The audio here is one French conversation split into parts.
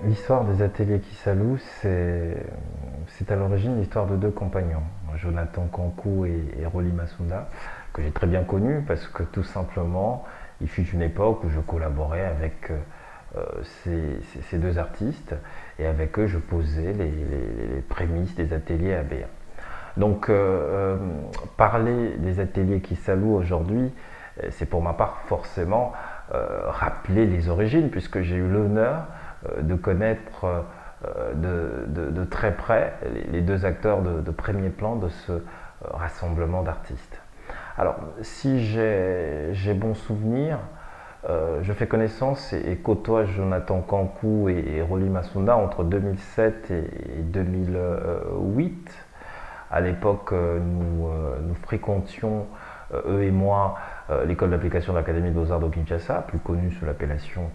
L'histoire des ateliers Kissalou, c'est à l'origine l'histoire de deux compagnons, Jonathan Kankou et Rolly Massounda, que j'ai très bien connus parce que tout simplement, il fut une époque où je collaborais avec ces deux artistes et avec eux je posais les prémices des ateliers ABA. Donc parler des ateliers Kissalou aujourd'hui, c'est pour ma part forcément rappeler les origines puisque j'ai eu l'honneur de connaître de très près les deux acteurs de premier plan de ce rassemblement d'artistes. Alors, si j'ai bon souvenir, je fais connaissance et côtoie Jonathan Kankou et Rolly Massounda entre 2007 et 2008. À l'époque, nous fréquentions, eux et moi, l'école d'application de l'Académie des Beaux-Arts de Kinshasa, plus connue sous l'appellation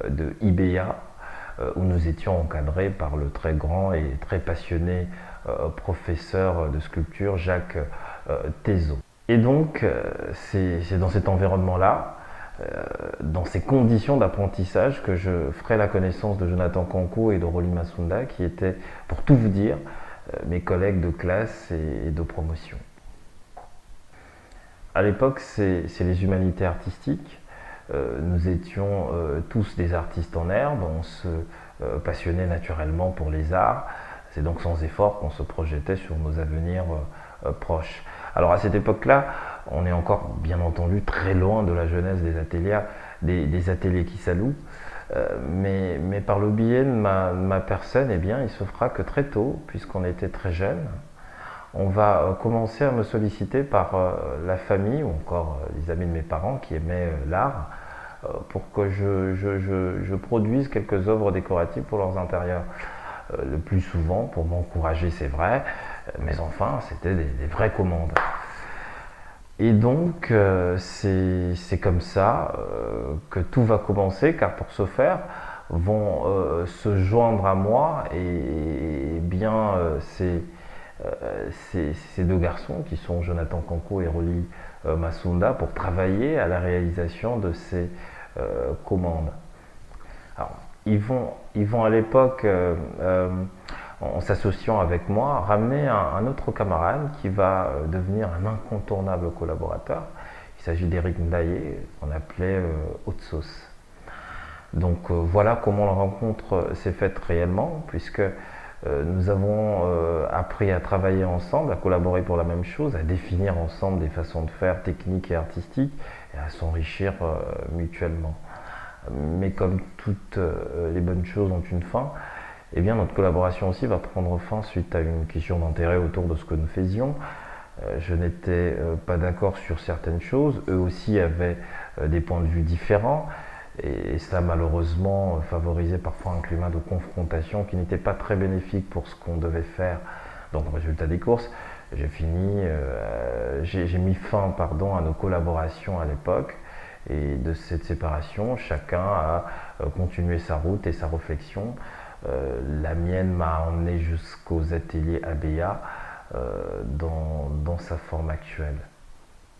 de IBEA, où nous étions encadrés par le très grand et très passionné professeur de sculpture Jacques Thézot. Et donc, c'est dans cet environnement-là, dans ces conditions d'apprentissage, que je ferai la connaissance de Jonathan Kankou et de Rolly Massounda, qui étaient, pour tout vous dire, mes collègues de classe et de promotion. À l'époque, c'est les humanités artistiques. Nous étions tous des artistes en herbe, on se passionnait naturellement pour les arts. C'est donc sans effort qu'on se projetait sur nos avenirs proches. Alors à cette époque-là, on est encore bien entendu très loin de la jeunesse des ateliers Kissalou. Mais par le biais de ma personne, eh bien, il se fera que très tôt, puisqu'on était très jeunes, on va commencer à me solliciter par la famille ou encore les amis de mes parents qui aimaient l'art pour que je produise quelques œuvres décoratives pour leurs intérieurs. Le plus souvent pour m'encourager, c'est vrai, mais enfin, c'était des vraies commandes. Et donc, c'est comme ça que tout va commencer, car pour ce faire, vont se joindre à moi et bien ces deux garçons qui sont Jonathan Kankou et Rolly Massounda pour travailler à la réalisation de ces commandes. Alors, ils vont à l'époque, en s'associant avec moi, ramener un autre camarade qui va devenir un incontournable collaborateur. Il s'agit d'Éric Ndaye, qu'on appelait Haute Sauce. Donc voilà comment la rencontre s'est faite réellement, puisque nous avons appris à travailler ensemble, à collaborer pour la même chose, à définir ensemble des façons de faire techniques et artistiques, et à s'enrichir mutuellement. Mais comme toutes les bonnes choses ont une fin, eh bien notre collaboration aussi va prendre fin suite à une question d'intérêt autour de ce que nous faisions. Je n'étais pas d'accord sur certaines choses, eux aussi avaient des points de vue différents, et cela malheureusement favorisait parfois un climat de confrontation qui n'était pas très bénéfique pour ce qu'on devait faire. Donc résultat des courses, j'ai mis fin à nos collaborations à l'époque. Et de cette séparation, chacun a continué sa route et sa réflexion. La mienne m'a emmené jusqu'aux ateliers ABA dans sa forme actuelle.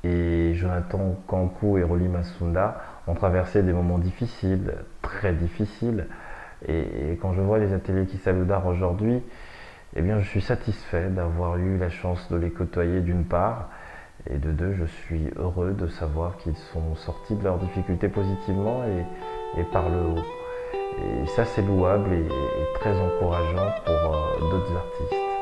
Et Jonathan Kankou et Rolly Massounda ont traversé des moments difficiles, très difficiles. Et quand je vois les ateliers Kissalou d'art aujourd'hui, eh bien, je suis satisfait d'avoir eu la chance de les côtoyer d'une part, et de deux, je suis heureux de savoir qu'ils sont sortis de leurs difficultés positivement et par le haut. Et ça, c'est louable et très encourageant pour d'autres artistes.